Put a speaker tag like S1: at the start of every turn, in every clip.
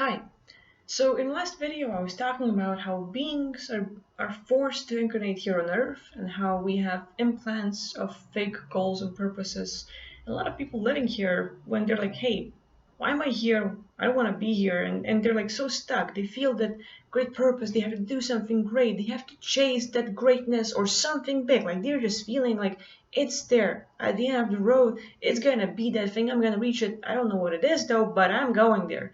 S1: Hi. So in the last video I was talking about how beings are forced to incarnate here on Earth and how we have implants of fake goals and purposes. A lot of people living here when they're like, hey, why am I here? I don't want to be here. And they're like so stuck. They feel that great purpose. They have to do something great. They have to chase that greatness or something big. Like they're just feeling like it's there at the end of the road. It's going to be that thing. I'm going to reach it. I don't know what it is though, but I'm going there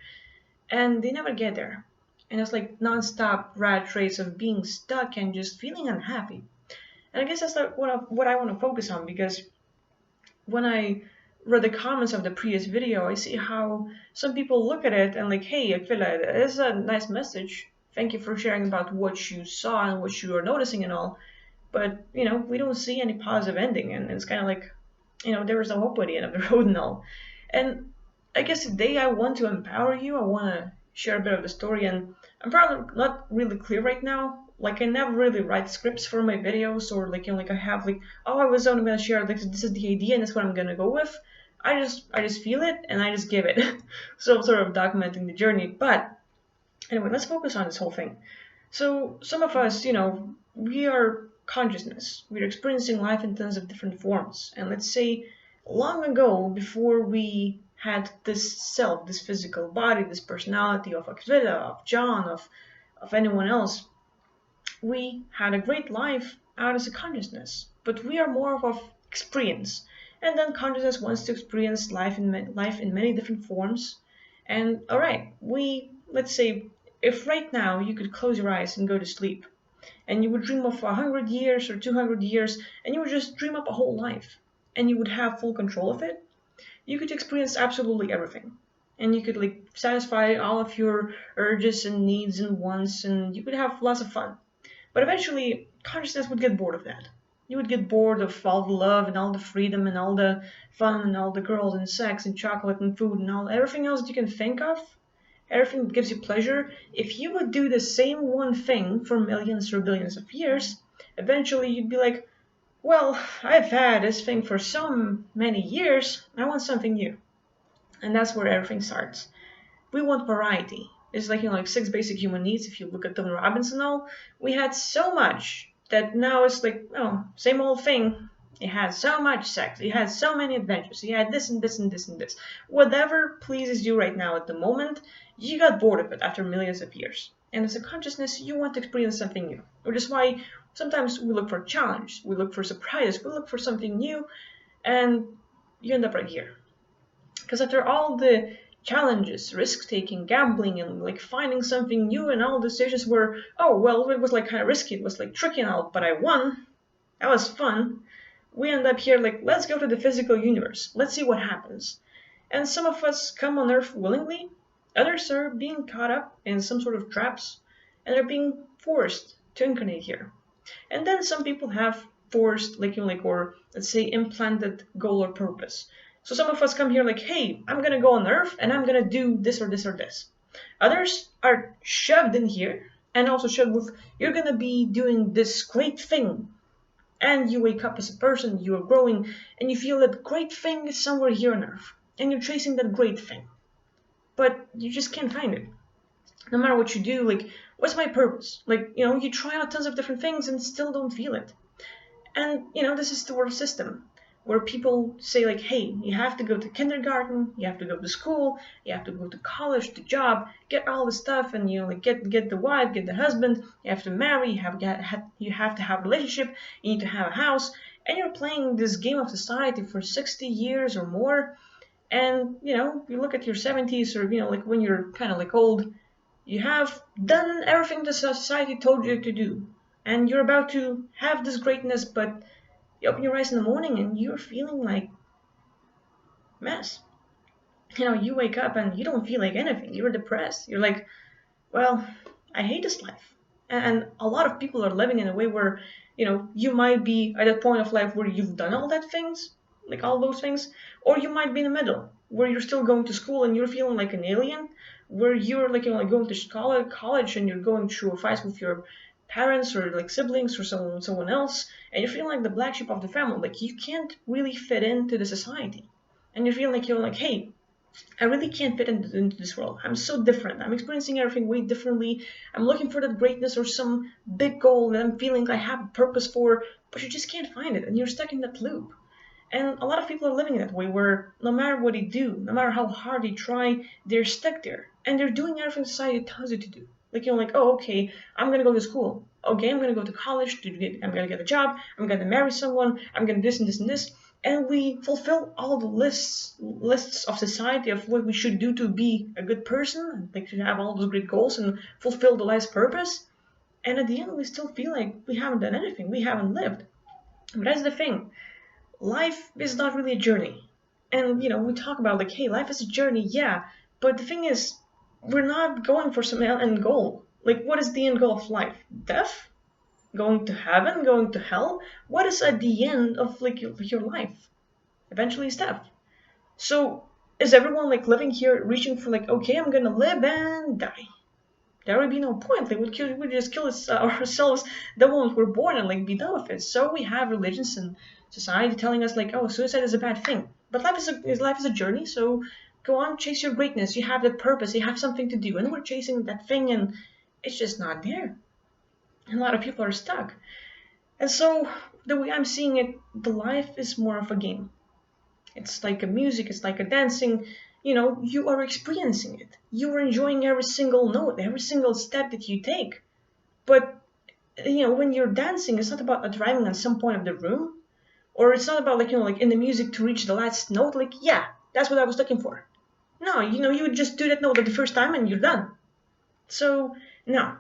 S1: and they never get there. And it's like non-stop rat race of being stuck and just feeling unhappy. And I guess that's like what I want to focus on because when I read the comments of the previous video, I see how some people look at it and like, hey, Aquila, this is a nice message. Thank you for sharing about what you saw and what you are noticing and all. But, we don't see any positive ending. And it's kind of like, there was no hope at the end of the road and all. And I guess today I want to empower you. I want to share a bit of the story, and I'm probably not really clear right now. Like I never really write scripts for my videos, or like I have like, oh, I was only gonna share like this is the idea and that's what I'm gonna go with. I just feel it and I just give it. So I'm sort of documenting the journey. But anyway, let's focus on this whole thing. So some of us, we are consciousness. We're experiencing life in tons of different forms. And let's say long ago, before we had this self, this physical body, this personality of Akvila, of John, of anyone else, we had a great life out as a consciousness. But we are more of experience. And then consciousness wants to experience life in many different forms. And all right, let's say if right now you could close your eyes and go to sleep, and you would dream of 100 years or 200 years, and you would just dream up a whole life, and you would have full control of it, you could experience absolutely everything. And you could like satisfy all of your urges and needs and wants, and you could have lots of fun. But eventually, consciousness would get bored of that. You would get bored of all the love and all the freedom and all the fun and all the girls and sex and chocolate and food and all everything else that you can think of. Everything that gives you pleasure. If you would do the same one thing for millions or billions of years, eventually you'd be like, well, I've had this thing for so many years, I want something new. And that's where everything starts. We want variety. It's like, like six basic human needs. If you look at Tony Robbins and all, we had so much that now it's like, oh, same old thing. It had so much sex. It had so many adventures. It had this and this and this and this. Whatever pleases you right now at the moment, you got bored of it after millions of years. And as a consciousness, you want to experience something new. Which is why sometimes we look for a challenge. We look for surprises. We look for something new. And you end up right here. Because after all the challenges, risk-taking, gambling, and like finding something new, and all the decisions were, oh, well, it was like kind of risky, it was like tricky and all, but I won. That was fun. We end up here like, let's go to the physical universe. Let's see what happens. And some of us come on Earth willingly. Others are being caught up in some sort of traps, and they're being forced to incarnate here. And then some people have forced, or let's say implanted goal or purpose. So some of us come here like, hey, I'm gonna go on Earth and I'm gonna do this or this or this. Others are shoved in here and also shoved with, you're gonna be doing this great thing. And you wake up as a person, you are growing, and you feel that great thing is somewhere here on Earth. And you're chasing that great thing. But you just can't find it. No matter what you do, like, what's my purpose? Like, you try out tons of different things and still don't feel it. And, this is the world system where people say like, hey, you have to go to kindergarten, you have to go to school, you have to go to college, to job, get all the stuff, and get the wife, get the husband, you have to marry, you have to have a relationship, you need to have a house, and you're playing this game of society for 60 years or more, and you look at your 70s or like when you're kind of like old, you have done everything the society told you to do, and you're about to have this greatness, but you open your eyes in the morning and you're feeling like mess. You wake up and you don't feel like anything. You're depressed. You're like, well, I hate this life. And a lot of people are living in a way where, you might be at a point of life where you've done all that things, like all those things, or you might be in the middle where you're still going to school and you're feeling like an alien, where you're like, like going to college and you're going through a fight with your parents or like siblings or someone else, and you're feeling like the black sheep of the family, like you can't really fit into the society, and you're feeling like hey, I really can't fit into this world. I'm so different. I'm experiencing everything way differently. I'm looking for that greatness or some big goal that I'm feeling I have a purpose for, but you just can't find it, and you're stuck in that loop. And a lot of people are living that way where no matter what they do, no matter how hard they try, they're stuck there. And they're doing everything society tells you to do. Like, like, oh, okay, I'm gonna go to school. Okay, I'm gonna go to college, I'm gonna get a job, I'm gonna marry someone, I'm gonna this and this and this. And we fulfill all the lists of society of what we should do to be a good person, like to have all those great goals and fulfill the life's purpose. And at the end, we still feel like we haven't done anything, we haven't lived. But that's the thing, life is not really a journey. And we talk about like, hey, life is a journey, yeah. But the thing is, we're not going for some end goal. Like, what is the end goal of life? Death? Going to heaven? Going to hell? What is at the end of like your life? Eventually it's death. So is everyone like living here reaching for like, okay, I'm gonna live and die? There would be no point. Like we'd just kill ourselves the moment we're born and like be done with it. So we have religions and society telling us like, oh, suicide is a bad thing. But life is a journey. So go on, chase your greatness. You have that purpose. You have something to do, and we're chasing that thing, and it's just not there. And a lot of people are stuck. And so the way I'm seeing it, the life is more of a game. It's like a music. It's like a dancing. You are experiencing it. You are enjoying every single note, every single step that you take. But, when you're dancing, it's not about arriving at some point of the room, or it's not about like in the music to reach the last note. Like, yeah, that's what I was looking for. No, you would just do that note at the first time and you're done. So, no,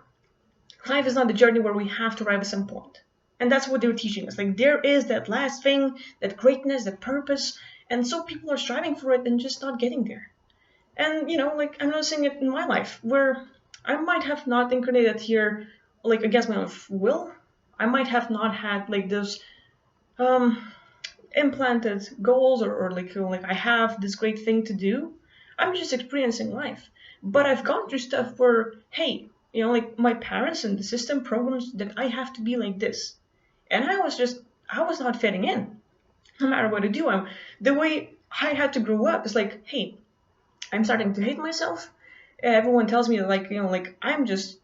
S1: life is not the journey where we have to arrive at some point. And that's what they're teaching us. Like, there is that last thing, that greatness, that purpose. And so people are striving for it and just not getting there. And, like I'm noticing it in my life where I might have not incarnated here, like against my own will. I might have not had like those implanted goals or like I have this great thing to do. I'm just experiencing life. But I've gone through stuff where, hey, like my parents and the system programs that I have to be like this. And I was not fitting in. No matter what I do, the way I had to grow up is like, hey, I'm starting to hate myself. Everyone tells me like, like I'm just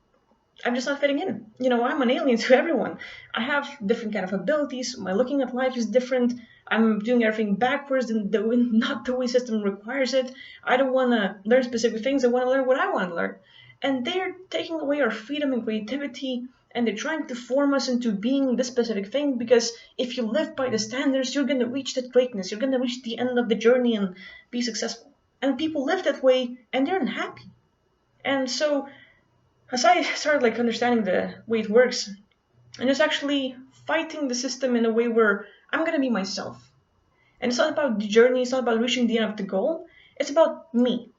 S1: not fitting in. I'm an alien to everyone. I have different kind of abilities. My looking at life is different. I'm doing everything backwards and not the way system requires it. I don't want to learn specific things. I want to learn what I want to learn. And they're taking away our freedom and creativity, and they're trying to form us into being this specific thing, because if you live by the standards, you're going to reach that greatness. You're going to reach the end of the journey and be successful. And people live that way and they're unhappy. And so as I started like understanding the way it works, and just actually fighting the system in a way where I'm gonna be myself. And it's not about the journey, it's not about reaching the end of the goal, it's about me.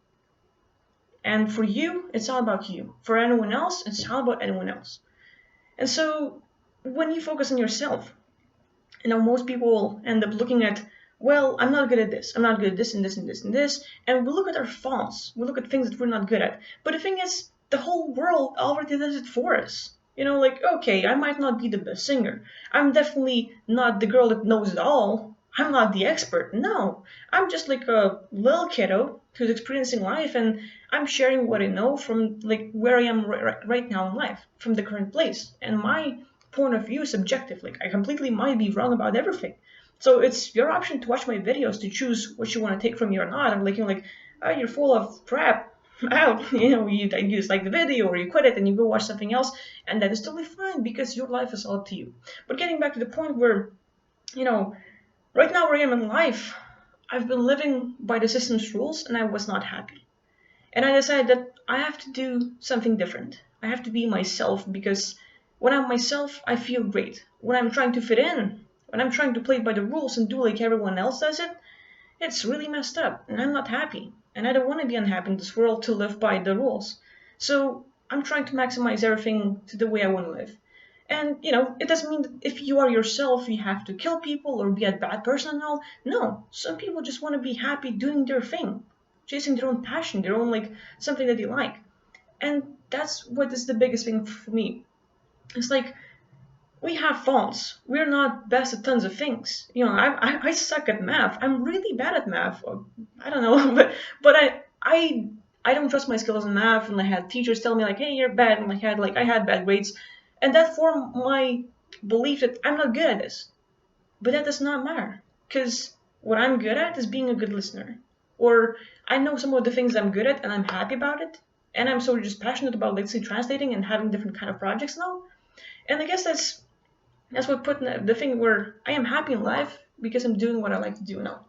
S1: And for you, it's all about you. For anyone else, it's all about anyone else. And so when you focus on yourself, most people end up looking at, well, I'm not good at this, I'm not good at this and this and this and this, and we look at our faults, we look at things that we're not good at. But the thing is, the whole world already does it for us. Like, okay, I might not be the best singer. I'm definitely not the girl that knows it all. I'm not the expert. No, I'm just like a little kiddo who's experiencing life, and I'm sharing what I know from like where I am right now in life, from the current place. And my point of view is subjective. Like, I completely might be wrong about everything. So it's your option to watch my videos to choose what you want to take from me or not. I'm like, oh, you're full of crap. Out, you just like the video or you quit it and you go watch something else, and that is totally fine because your life is all up to you. But getting back to the point where, right now where I am in life, I've been living by the system's rules and I was not happy. And I decided that I have to do something different. I have to be myself, because when I'm myself, I feel great. When I'm trying to fit in, when I'm trying to play by the rules and do like everyone else does it, it's really messed up and I'm not happy. And I don't want to be unhappy in this world to live by the rules. So I'm trying to maximize everything to the way I want to live. And, it doesn't mean that if you are yourself, you have to kill people or be a bad person and all. No, some people just want to be happy doing their thing, chasing their own passion, their own, like, something that they like. And that's what is the biggest thing for me. It's like, we have faults. We're not best at tons of things. I suck at math. I'm really bad at math. I don't know, but I don't trust my skills in math, and I had teachers tell me like, "Hey, you're bad," and I had bad grades, and that formed my belief that I'm not good at this. But that does not matter, because what I'm good at is being a good listener, or I know some of the things I'm good at, and I'm happy about it, and I'm sort of just passionate about, let's say, translating and having different kind of projects now. And I guess that's what put the thing where I am happy in life because I'm doing what I like to do now.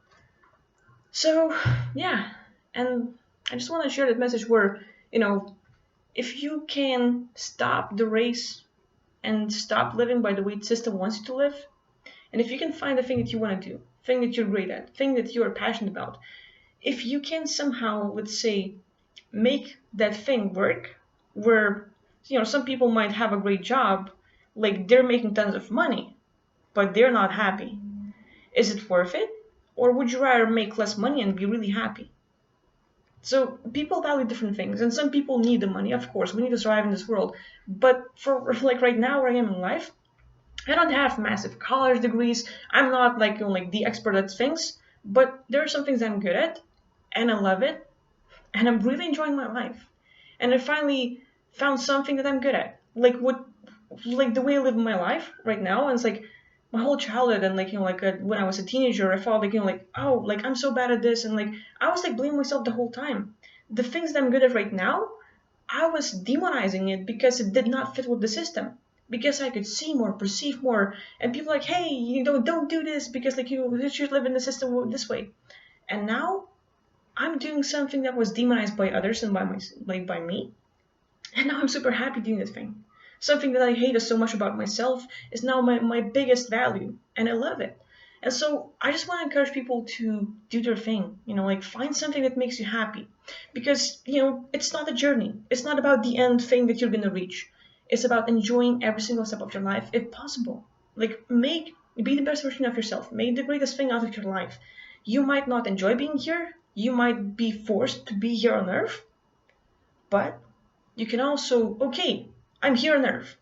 S1: So yeah, and I just want to share that message where, if you can stop the race and stop living by the way the system wants you to live, and if you can find the thing that you want to do, thing that you're great at, thing that you're passionate about, if you can somehow, let's say, make that thing work, where, some people might have a great job, like they're making tons of money, but they're not happy. Is it worth it? Or would you rather make less money and be really happy? So people value different things, and some people need the money, of course. We need to survive in this world. But for like right now where I am in life, I don't have massive college degrees. I'm not like the expert at things, but there are some things I'm good at, and I love it, and I'm really enjoying my life. And I finally found something that I'm good at. Like the way I live my life right now, and it's like my whole childhood, and when I was a teenager, I felt like oh, like I'm so bad at this, and like I was like blaming myself the whole time. The things that I'm good at right now, I was demonizing it because it did not fit with the system. Because I could see more, perceive more, and people like, hey, don't do this because like you should live in the system this way. And now I'm doing something that was demonized by others and by me, and now I'm super happy doing this thing. Something that I hated so much about myself is now my biggest value, and I love it. And so I just want to encourage people to do their thing, like find something that makes you happy. Because, it's not a journey. It's not about the end thing that you're going to reach. It's about enjoying every single step of your life, if possible. Like, be the best version of yourself. Make the greatest thing out of your life. You might not enjoy being here. You might be forced to be here on Earth. But you can also, okay, I'm here on Earth.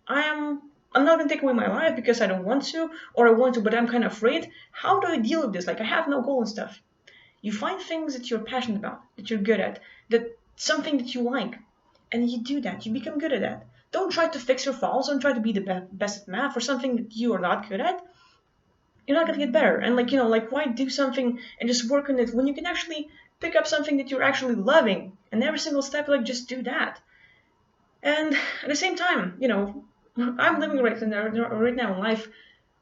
S1: I'm not gonna take away my life because I don't want to, or I want to, but I'm kind of afraid. How do I deal with this? Like I have no goal and stuff. You find things that you're passionate about, that you're good at, that something that you like, and you do that. You become good at that. Don't try to fix your faults. Don't try to be the best at math or something that you are not good at. You're not gonna get better. And why do something and just work on it when you can actually pick up something that you're actually loving, and every single step, like just do that. And at the same time, I'm living right now in life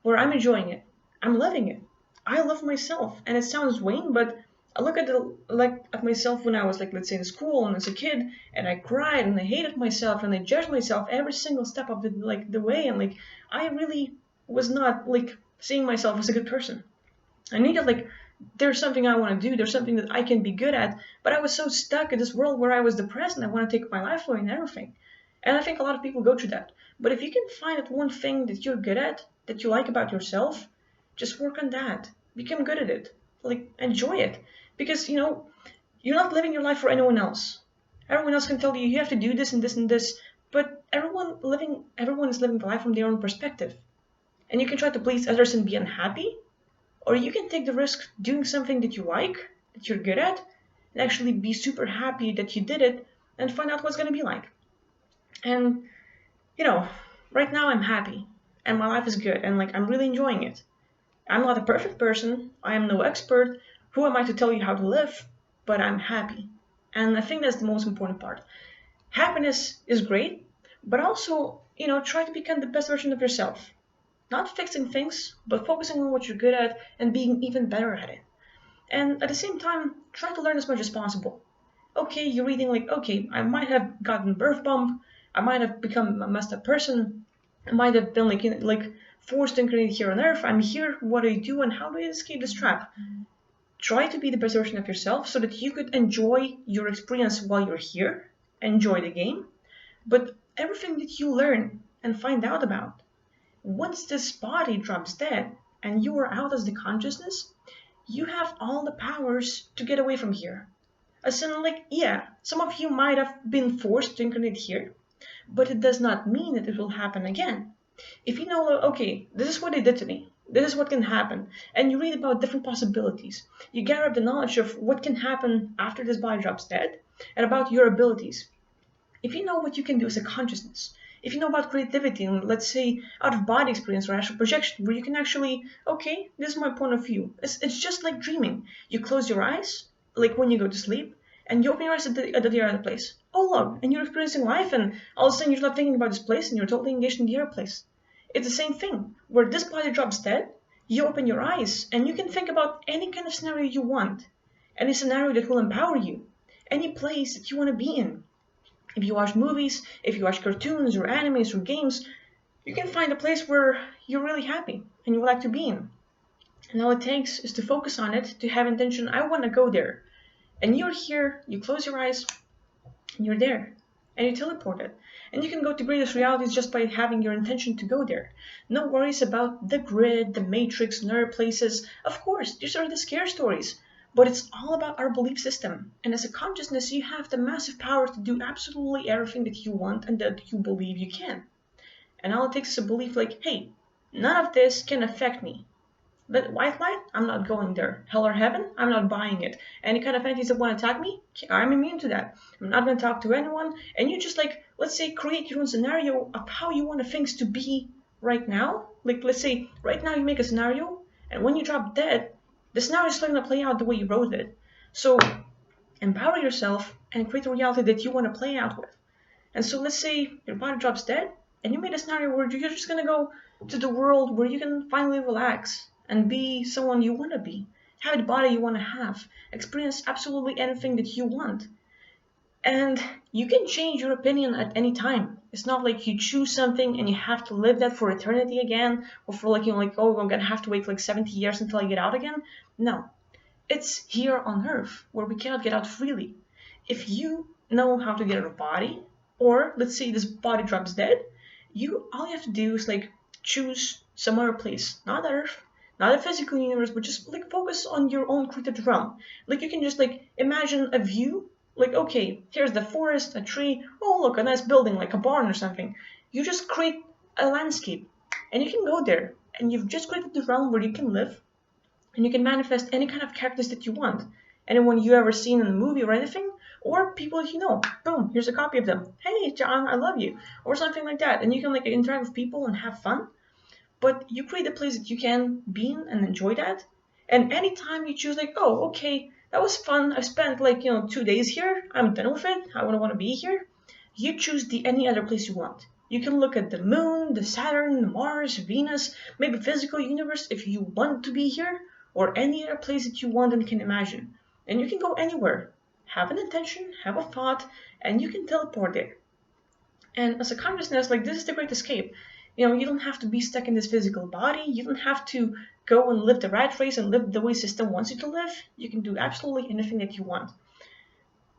S1: where I'm enjoying it. I'm loving it. I love myself, and it sounds vain, but I look at myself when I was like, let's say in school and as a kid, and I cried and I hated myself and I judged myself every single step of the way, and like I really was not like seeing myself as a good person. I needed there's something I want to do, there's something that I can be good at, but I was so stuck in this world where I was depressed and I want to take my life away and everything. And I think a lot of people go through that. But if you can find that one thing that you're good at, that you like about yourself, just work on that. Become good at it. Like, enjoy it. Because, you're not living your life for anyone else. Everyone else can tell you, you have to do this and this and this. But everyone is living life from their own perspective. And you can try to please others and be unhappy. Or you can take the risk doing something that you like, that you're good at, and actually be super happy that you did it and find out what's going to be like. And, right now I'm happy and my life is good and I'm really enjoying it. I'm not a perfect person. I am no expert. Who am I to tell you how to live? But I'm happy. And I think that's the most important part. Happiness is great, but also, try to become the best version of yourself. Not fixing things, but focusing on what you're good at and being even better at it. And at the same time, try to learn as much as possible. Okay, you're reading okay, I might have gotten birth bump, I might have become a messed up person, I might have been forced to incarnate here on Earth. I'm here, what do I do, and how do I escape this trap? Try to be the best version of yourself so that you could enjoy your experience while you're here, enjoy the game, but everything that you learn and find out about, once this body drops dead and you are out as the consciousness, you have all the powers to get away from here. As in, yeah, some of you might have been forced to incarnate here, but it does not mean that it will happen again. If you know, okay, this is what they did to me, this is what can happen, and you read about different possibilities, you gather up the knowledge of what can happen after this body drops dead, and about your abilities. If you know what you can do as a consciousness, if you know about creativity and let's say out of body experience or astral projection, where you can actually, okay, this is my point of view. It's just like dreaming. You close your eyes, like when you go to sleep, and you open your eyes at the other place. Oh look, and you're experiencing life, and all of a sudden you're not thinking about this place, and you're totally engaged in the other place. It's the same thing. Where this body drops dead, you open your eyes, and you can think about any kind of scenario you want, any scenario that will empower you, any place that you want to be in. If you watch movies, if you watch cartoons or animes or games, you can find a place where you're really happy and you would like to be in. And all it takes is to focus on it, to have intention, I want to go there. And you're here, you close your eyes, and you're there. And you teleport it. And you can go to greatest realities just by having your intention to go there. No worries about the grid, the matrix, and other places. Of course, these are the scare stories. But it's all about our belief system. And as a consciousness, you have the massive power to do absolutely everything that you want and that you believe you can. And all it takes is a belief like, hey, none of this can affect me. But white light, I'm not going there. Hell or heaven, I'm not buying it. Any kind of entities that want to attack me, I'm immune to that. I'm not going to talk to anyone. And you just like, let's say, create your own scenario of how you want things to be right now. Like, let's say, right now you make a scenario, and when you drop dead, the scenario is still going to play out the way you wrote it. So empower yourself and create a reality that you want to play out with. And so let's say your body drops dead, and you made a scenario where you're just going to go to the world where you can finally relax and be someone you want to be, have the body you want to have, experience absolutely anything that you want. And you can change your opinion at any time. It's not like you choose something and you have to live that for eternity again, or for like, oh, I'm gonna have to wait like 70 years until I get out again. No, it's here on Earth where we cannot get out freely. If you know how to get out of body, or let's say this body drops dead, all you have to do is like choose some other place, not Earth, not a physical universe, but just like focus on your own created realm. Like you can just like imagine a view, like okay, here's the forest, a tree, oh look, a nice building like a barn or something. You just create a landscape and you can go there and you've just created the realm where you can live and you can manifest any kind of characters that you want. Anyone you ever seen in a movie or anything, or people you know. Boom, here's a copy of them. Hey John, I love you, or something like that. And you can like interact with people and have fun. But you create a place that you can be in and enjoy that. And anytime you choose like, oh, okay, that was fun. I spent like 2 days here. I'm done with it. I don't want to be here. You choose any other place you want. You can look at the moon, the Saturn, Mars, Venus, maybe physical universe if you want to be here, or any other place that you want and can imagine. And you can go anywhere. Have an intention, have a thought, and you can teleport there. And as a consciousness, like this is the great escape. You don't have to be stuck in this physical body. You don't have to go and live the rat race and live the way system wants you to live. You can do absolutely anything that you want.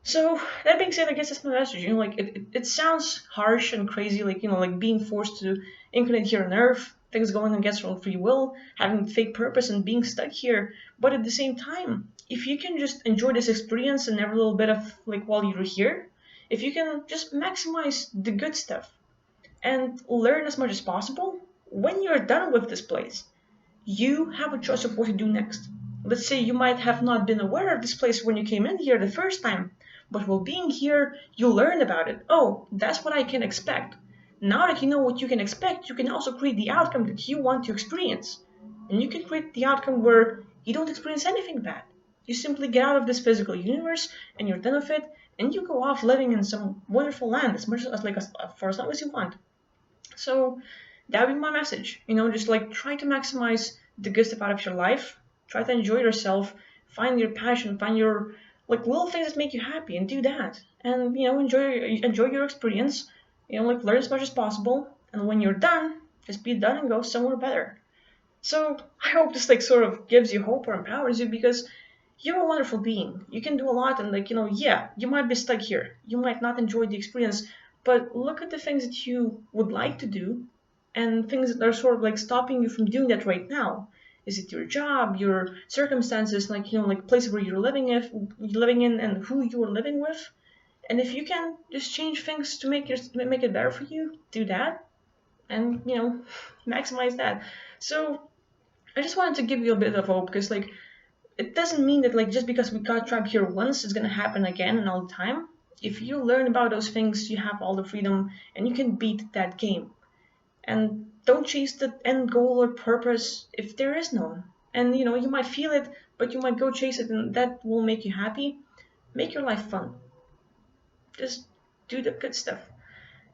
S1: So that being said, I guess that's my message. Like it sounds harsh and crazy, like being forced to incarnate here on Earth, things going against your own free will, having fake purpose and being stuck here. But at the same time, if you can just enjoy this experience and every little bit of like while you're here, if you can just maximize the good stuff and learn as much as possible, when you're done with this place, you have a choice of what to do next. Let's say you might have not been aware of this place when you came in here the first time, but while being here, you learn about it. Oh, that's what I can expect. Now that you know what you can expect, you can also create the outcome that you want to experience. And you can create the outcome where you don't experience anything bad. You simply get out of this physical universe and you're done with it, and you go off living in some wonderful land as much as for as long as you want. So that would be my message. Just like try to maximize the good stuff out of your life. Try to enjoy yourself. Find your passion. Find your like little things that make you happy, and do that. And enjoy your experience. Like learn as much as possible. And when you're done, just be done and go somewhere better. So I hope this like sort of gives you hope or empowers you, because you're a wonderful being. You can do a lot, and yeah, you might be stuck here. You might not enjoy the experience, but look at the things that you would like to do and things that are sort of like stopping you from doing that right now. Is it your job, your circumstances, like places where you're living in and who you are living with? And if you can just change things to make it better for you, do that. and maximize that. So I just wanted to give you a bit of hope, because like it doesn't mean that like just because we got trapped here once it's gonna happen again and all the time. If you learn about those things, you have all the freedom and you can beat that game. And don't chase the end goal or purpose if there is none. And you might feel it, but you might go chase it, and that will make you happy. Make your life fun. Just do the good stuff.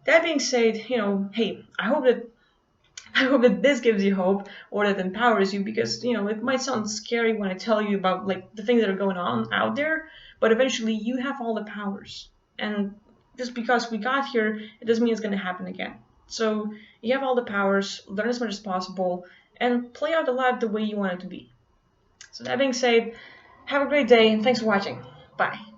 S1: That being said, hey, I hope that this gives you hope, or that empowers you, because it might sound scary when I tell you about like the things that are going on out there, but eventually you have all the powers. And just because we got here, it doesn't mean it's going to happen again. So you have all the powers, learn as much as possible, and play out the life the way you want it to be. So that being said, have a great day and thanks for watching. Bye.